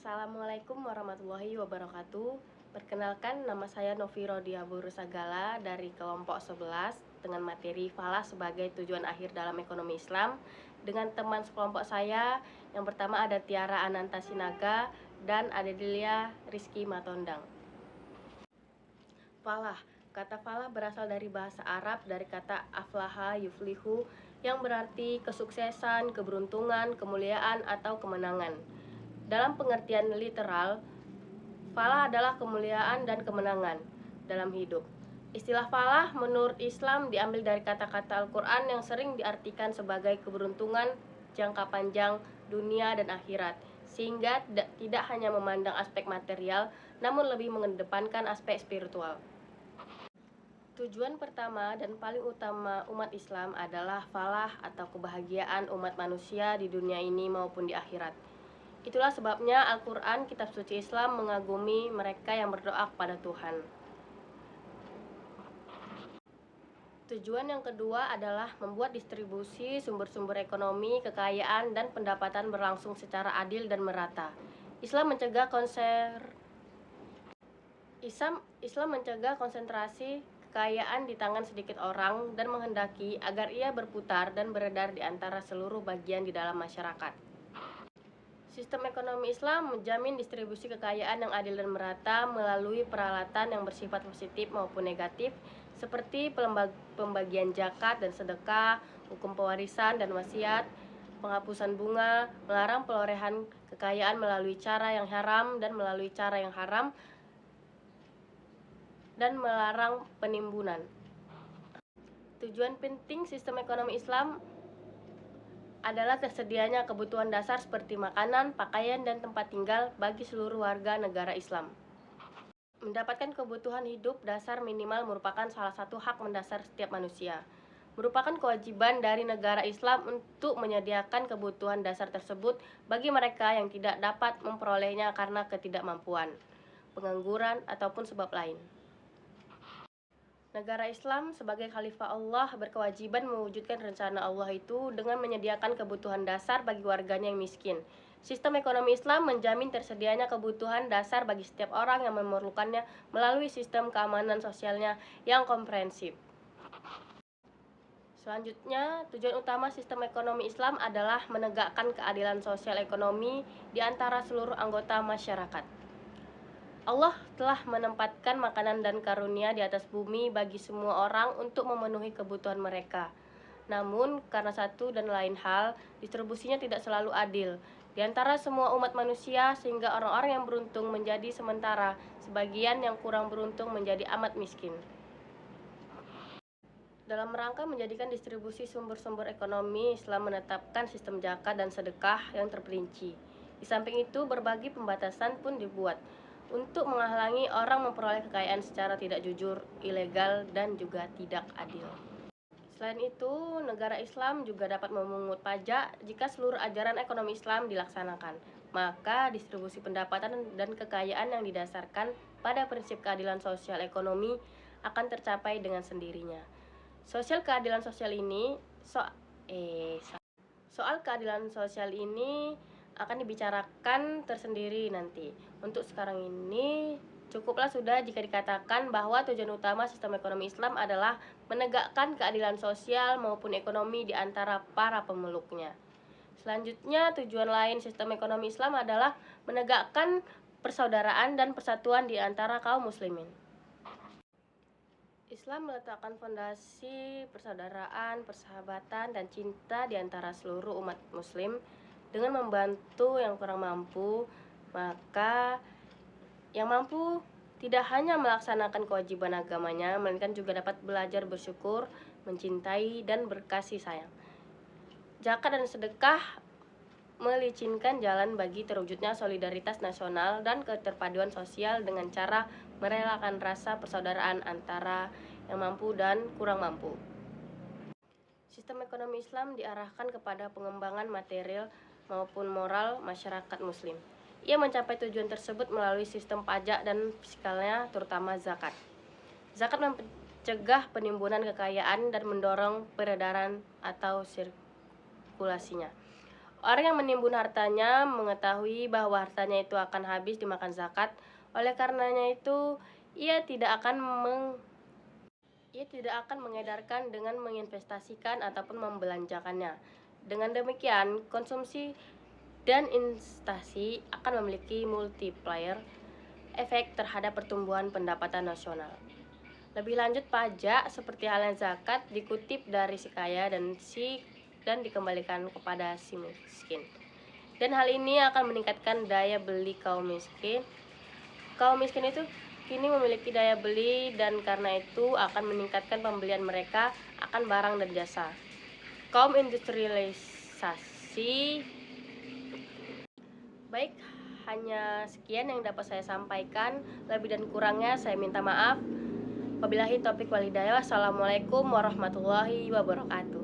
Assalamualaikum warahmatullahi wabarakatuh. Perkenalkan, nama saya Novi Rodia Burusagala dari kelompok 11 dengan materi falah sebagai tujuan akhir dalam ekonomi Islam dengan teman sekelompok saya. Yang pertama ada Tiara Ananta Sinaga dan Adelia Rizky Matondang. Falah. Kata falah berasal dari bahasa Arab dari kata aflaha yuflihu yang berarti kesuksesan, keberuntungan, kemuliaan, atau kemenangan. Dalam pengertian literal, falah adalah kemuliaan dan kemenangan dalam hidup. Istilah falah menurut Islam diambil dari kata-kata Al-Quran yang sering diartikan sebagai keberuntungan jangka panjang dunia dan akhirat, sehingga tidak hanya memandang aspek material, namun lebih mengedepankan aspek spiritual. Tujuan pertama dan paling utama umat Islam adalah falah atau kebahagiaan umat manusia di dunia ini maupun di akhirat. Itulah sebabnya Al-Quran, kitab suci Islam, mengagumi mereka yang berdoa kepada Tuhan. Tujuan yang kedua adalah membuat distribusi sumber-sumber ekonomi, kekayaan, dan pendapatan berlangsung secara adil dan merata. Islam mencegah konsentrasi kekayaan di tangan sedikit orang dan menghendaki agar ia berputar dan beredar di antara seluruh bagian di dalam masyarakat. Sistem ekonomi Islam menjamin distribusi kekayaan yang adil dan merata melalui peralatan yang bersifat positif maupun negatif, seperti pembagian zakat dan sedekah, hukum pewarisan dan wasiat, penghapusan bunga, melarang perolehan kekayaan melalui cara yang haram dan melalui cara yang haram, dan melarang penimbunan. Tujuan penting sistem ekonomi Islam adalah tersedianya kebutuhan dasar seperti makanan, pakaian, dan tempat tinggal bagi seluruh warga negara Islam. Mendapatkan kebutuhan hidup dasar minimal merupakan salah satu hak mendasar setiap manusia. Merupakan kewajiban dari negara Islam untuk menyediakan kebutuhan dasar tersebut bagi mereka yang tidak dapat memperolehnya karena ketidakmampuan, pengangguran, ataupun sebab lain. Negara Islam sebagai khalifah Allah berkewajiban mewujudkan rencana Allah itu dengan menyediakan kebutuhan dasar bagi warganya yang miskin. Sistem ekonomi Islam menjamin tersedianya kebutuhan dasar bagi setiap orang yang memerlukannya melalui sistem keamanan sosialnya yang komprehensif. Selanjutnya, tujuan utama sistem ekonomi Islam adalah menegakkan keadilan sosial ekonomi di antara seluruh anggota masyarakat. Allah telah menempatkan makanan dan karunia di atas bumi bagi semua orang untuk memenuhi kebutuhan mereka. Namun, karena satu dan lain hal, distribusinya tidak selalu adil di antara semua umat manusia, sehingga orang-orang yang beruntung menjadi sementara, sebagian yang kurang beruntung menjadi amat miskin. Dalam rangka menjadikan distribusi sumber-sumber ekonomi, Islam menetapkan sistem zakat dan sedekah yang terperinci. Di samping itu, berbagai pembatasan pun dibuat untuk menghalangi orang memperoleh kekayaan secara tidak jujur, ilegal, dan juga tidak adil. Selain itu, negara Islam juga dapat memungut pajak jika seluruh ajaran ekonomi Islam dilaksanakan. Maka distribusi pendapatan dan kekayaan yang didasarkan pada prinsip keadilan sosial ekonomi akan tercapai dengan sendirinya. Soal keadilan sosial ini akan dibicarakan tersendiri nanti. Untuk sekarang ini cukuplah sudah jika dikatakan bahwa tujuan utama sistem ekonomi Islam adalah menegakkan keadilan sosial maupun ekonomi di antara para pemeluknya. Selanjutnya, tujuan lain sistem ekonomi Islam adalah menegakkan persaudaraan dan persatuan di antara kaum muslimin. Islam meletakkan fondasi persaudaraan, persahabatan, dan cinta di antara seluruh umat muslim dengan membantu yang kurang mampu. Maka yang mampu tidak hanya melaksanakan kewajiban agamanya, melainkan juga dapat belajar bersyukur, mencintai, dan berkasih sayang. Zakat dan sedekah melicinkan jalan bagi terwujudnya solidaritas nasional dan keterpaduan sosial dengan cara merelakan rasa persaudaraan antara yang mampu dan kurang mampu. Sistem ekonomi Islam diarahkan kepada pengembangan material maupun moral masyarakat muslim. Ia mencapai tujuan tersebut melalui sistem pajak dan fiskalnya, terutama zakat. Zakat mencegah penimbunan kekayaan dan mendorong peredaran atau sirkulasinya. Orang yang menimbun hartanya mengetahui bahwa hartanya itu akan habis dimakan zakat. Oleh karenanya itu, ia tidak akan mengedarkan dengan menginvestasikan ataupun membelanjakannya. Dengan demikian, konsumsi dan investasi akan memiliki multiplier efek terhadap pertumbuhan pendapatan nasional. Lebih lanjut, pajak seperti halnya zakat dikutip dari si kaya dan dikembalikan kepada si miskin. Dan hal ini akan meningkatkan daya beli kaum miskin. Kaum miskin itu kini memiliki daya beli dan karena itu akan meningkatkan pembelian mereka akan barang dan jasa. Kaum industrialisasi. Baik, hanya sekian yang dapat saya sampaikan. Lebih dan kurangnya saya minta maaf. Wabillahi taufiq wal hidayah. Wassalamualaikum warahmatullahi wabarakatuh.